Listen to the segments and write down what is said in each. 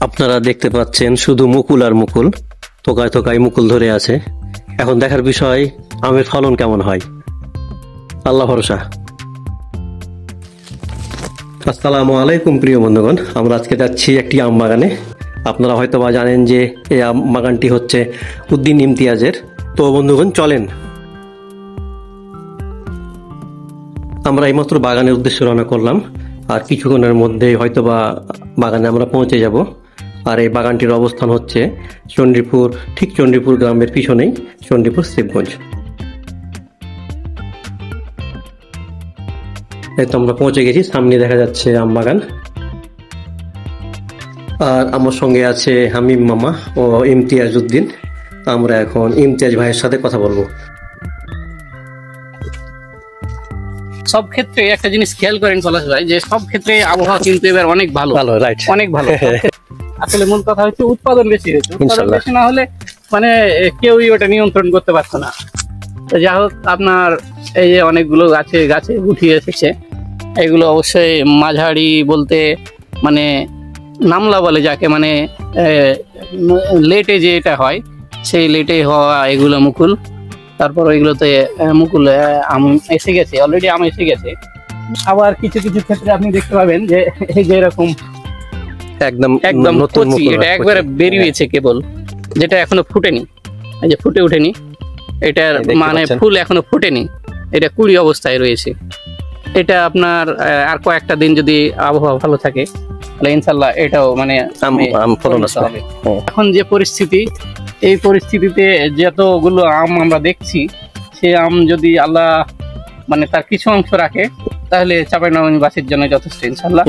আপনারা দেখতে পাচ্ছেন শুধু মুকুল আর মুকুল, থোকায় থোকায় মুকুল ধরে আছে। এখন দেখার বিষয় আমের ফলন কেমন হয়, আল্লাহ ভরসা। আসসালামু আলাইকুম প্রিয় বন্ধুগণ, আমরা আজকে যাচ্ছি একটি আম বাগানে। আপনারা হয়তো বা জানেন যে এই আম বাগানটি হচ্ছে উদ্দিন ইমতিয়াজের। তো বন্ধুগণ চলেন, আমরা এইমাত্র বাগানের উদ্দেশ্যে রওনা করলাম, আর কিছুক্ষণের মধ্যে হয়তো বা বাগানে আমরা পৌঁছে যাব। আর এই বাগানটির অবস্থান হচ্ছে চণ্ডীপুর, ঠিক চণ্ডীপুর গ্রামের পিছনেই চণ্ডীপুর শিবগঞ্জ। এই তো আমরা পৌঁছে গেছি, সামনে দেখা যাচ্ছে আম বাগান। আর আমার সঙ্গে আছে হামিম মামা ও ইমতিয়াজ উদ্দিন। আমরা এখন ইমতিয়াজ ভাইয়ের সাথে কথা বলবো। সব ক্ষেত্রে একটা জিনিস খেয়াল করেন পলাশ ভাই, যে সব ক্ষেত্রে আবহাওয়া কিন্তু এবার অনেক ভালো, রাইট, অনেক ভালো। আসলে মূল কথা হচ্ছে উৎপাদন বেশি হয়েছে। উৎপাদন বেশি না হলে মানে কেউই ওটা নিয়ন্ত্রণ করতে পারছে না। তো যা হোক, আপনার এই যে অনেকগুলো গাছে উঠিয়ে এসেছে, এগুলো অবশ্যই মাঝারি বলতে মানে নামলা বলে যাকে, মানে লেটে যে এটা হয় সেই লেটে হওয়া এগুলো মুকুল। তারপর ওইগুলোতে মুকুল আম এসে গেছে, অলরেডি আম এসে গেছে। আবার কিছু কিছু ক্ষেত্রে আপনি দেখতে পাবেন যে এই যে এরকম একদম কচি, এটা একবারে বেরিয়েছে কেবল, যেটা এখনো ফুটেনি, এই যে ফুটে ওঠেনি, এটার মানে ফুল এখনো ফুটেনি, এটা কুড়ি অবস্থায় রয়েছে। এটা আপনার আর কয়েকটা দিন যদি আবহাওয়া ভালো থাকে তাহলে ইনশাল্লাহ এটাও মানে হবে। এখন যে পরিস্থিতি, এই পরিস্থিতিতে যতগুলো আম আমরা দেখছি, সে আম যদি আল্লাহ মানে তার কিছু অংশ রাখে তাহলে চাঁপাইনবাবগঞ্জবাসীর জন্য যথেষ্ট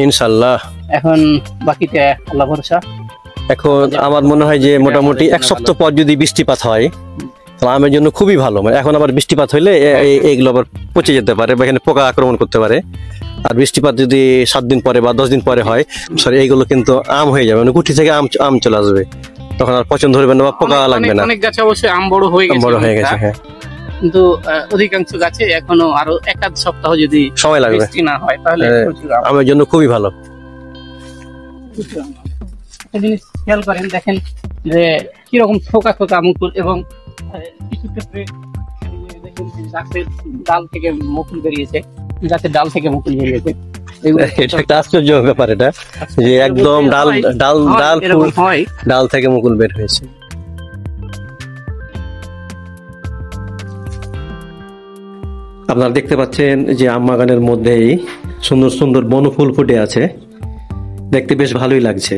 ইনশাল্লাহ। এখন বাকিটা আল্লাহ ভরসা। এখন আমার মনে হয় যে মোটামুটি এক সপ্তাহ পর যদি বৃষ্টিপাত হয় তাহলে আমের জন্য খুবই ভালো। মানে এখন আবার বৃষ্টিপাত হইলে এইগুলো আবার পচে যেতে পারে বা এখানে পোকা আক্রমণ করতে পারে। আর বৃষ্টিপাত যদি 7 দিন পরে বা 10 দিন পরে হয়, এইগুলো কিন্তু আম হয়ে যাবে, মানে গুটি থেকে আম চলে আসবে, তখন আর পছন্দ ধরবে না বা পোকা লাগবে না। অনেক গাছে অবশ্যই আম বড় হয়ে গেছে, হ্যাঁ, কিন্তু অধিকাংশ গাছে এখনো আরো 1-2 সপ্তাহ যদি সময় লাগবে, বৃষ্টি না হয় তাহলে আমের জন্য খুবই ভালো। একটা জিনিস খেয়াল করেন, দেখেন যে কিরকম থোকা থোকা মুকুল, এবং কিছু ক্ষেত্রে দেখেন গাছের ডাল থেকে মুকুল বেরিয়েছে, গাছের ডাল থেকে মুকুল বেরিয়েছে। এটা একটা আশ্চর্য ব্যাপার, এটা যে একদম ডাল থেকে মুকুল বের হয়েছে। আপনারা দেখতে পাচ্ছেন যে আম বাগানের মধ্যেই সুন্দর সুন্দর বনফুল ফুটে আছে, দেখতে বেশ ভালোই লাগছে।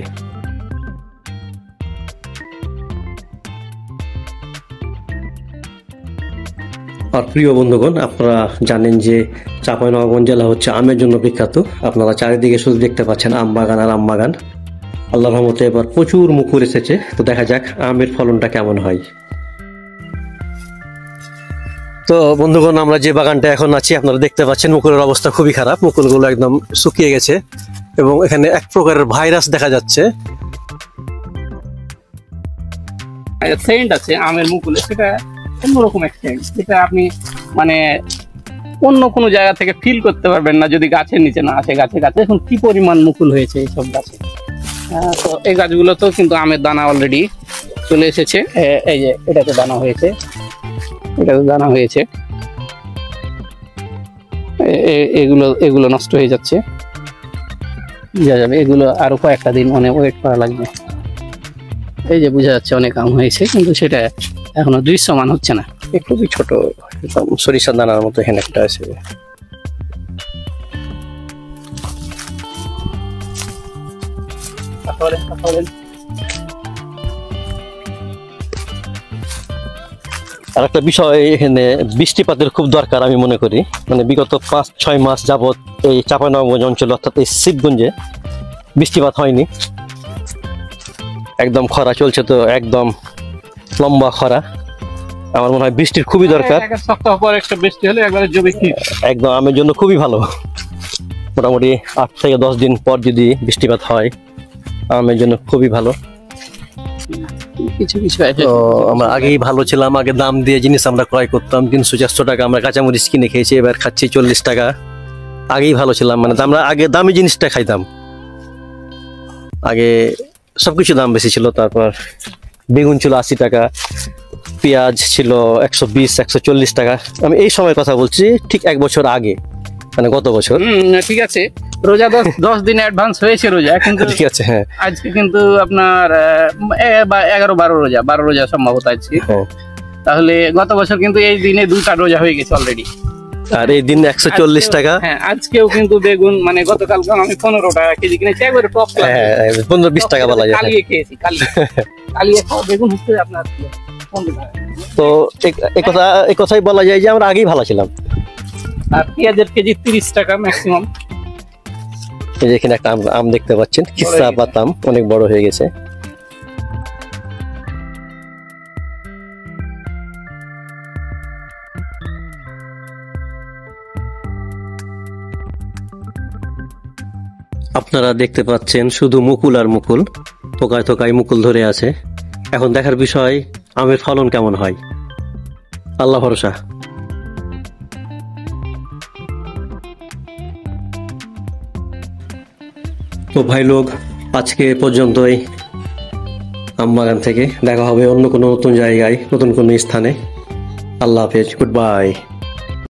আর প্রিয় বন্ধুগণ, আপনারা জানেন যে চাঁপাইনবাবগঞ্জ জেলা হচ্ছে আমের জন্য বিখ্যাত। আপনারা চারিদিকে শুধু দেখতে পাচ্ছেন আম বাগান আর আম বাগান। আল্লাহর রহমতে এবার প্রচুর মুকুল এসেছে, তো দেখা যাক আমের ফলনটা কেমন হয়। তো বন্ধুগণ, আমরা যে বাগানটা এখন আছি আপনারা দেখতে পাচ্ছেন মুকুলের অবস্থা খুবই খারাপ, মুকুলগুলো একদম শুকিয়ে গেছে এবং এখানে এক প্রকারের ভাইরাস দেখা যাচ্ছে। সেন্ট আছে আমের মুকুলে, সেটা অন্যরকম একটা সেন্ট, যেটা আপনি মানে অন্য কোনো জায়গা থেকে ফিল করতে পারবেন না যদি গাছের নিচে না আসে। গাছে এখন কি পরিমাণ মুকুল হয়েছে এইসব গাছে। তো এই গাছগুলোতেও কিন্তু আমের দানা অলরেডি চলে এসেছে। এই যে এটাতে দানা হয়েছে, এগুলো নষ্ট হয়ে যাচ্ছে, এগুলো আরো কয়েকটা দিন মানে ওয়েট করা লাগবে। এই যে বোঝা যাচ্ছে অনেক আম হয়েছে, কিন্তু সেটা এখনো দৃশ্যমান হচ্ছে না, খুবই ছোট সরিষার দানার মতো এখানে একটা আছে। আর একটা বিষয়, এখানে বৃষ্টিপাতের খুব দরকার আমি মনে করি। মানে বিগত 5-6 মাস যাবত এই চাঁপাইনবাবগঞ্জ অঞ্চলে অর্থাৎ এই শিবগঞ্জে বৃষ্টিপাত হয়নি, একদম খরা চলছে, তো একদম লম্বা খরা। আমার মনে হয় বৃষ্টির খুবই দরকার, এক সপ্তাহ পর একটা বৃষ্টি হলে একবারে জমি একদম আমের জন্য খুবই ভালো। মোটামুটি 8 থেকে 10 দিন পর যদি বৃষ্টিপাত হয় আমের জন্য খুবই ভালো। কিছু তো আমরা আগেই ভালো ছিলাম, আগে দাম দিয়ে জিনিস আমরা ক্রয় করতাম 300-400 টাকা, আমরা কাঁচামরিচ কিনে খেয়েছি, এবার খাচ্ছি 40 টাকা। আগেই ভালো ছিলাম, মানে আমরা আগে দামি জিনিসটা খাইতাম, আগে সবকিছু দাম বেশি ছিল। তারপর বেগুন ছিল 80 টাকা, পেঁয়াজ ছিল 120 140 টাকা। আমি এই সময়ের কথা বলছি, ঠিক 1 বছর আগে, মানে গত বছর। ঠিক আছে, রোজা 10 দিন অ্যাডভান্স হয়েছে রোজা, কিন্তু ঠিক আছে, হ্যাঁ আজকে কিন্তু আপনার 12 রোজা সম্ভবত আজকে। হ্যাঁ। তাহলে গত বছর কিন্তু এই দিনে 2টা রোজা হয়ে গেছে অলরেডি। আর এই দিন 140 টাকা। হ্যাঁ, আজকেও কিন্তু বেগুন মানে গতকাল আমি 15 টাকা কেজি কিনেছি, একবারে টপ ক্লাস। হ্যাঁ 15-20 টাকা বলা যায়। কালিয়ে খেয়েছি, কালিয়ে খাওয়া বেগুন হচ্ছে আপনার 15 টাকা। তো এই কথাই বলা যায় যে আমরা আগেই ভালো ছিলাম। আর পেঁয়াজের কেজি 30 টাকা ম্যাক্সিমাম। এই যে এখানে একটা আম দেখতে পাচ্ছেন, কিসা পাতাম, অনেক বড় হয়ে গেছে। আপনারা দেখতে পাচ্ছেন শুধু মুকুল আর মুকুল, থোকায় থোকায় মুকুল ধরে আছে। এখন দেখার বিষয় আমের ফলন কেমন হয়, আল্লাহ ভরসা। তো ভাই লোক, আজকে এ পর্যন্তই আম বাগান থেকে। দেখা হবে অন্য কোনো নতুন জায়গায়, নতুন কোনো স্থানে। আল্লাহ হাফেজ, গুড বাই।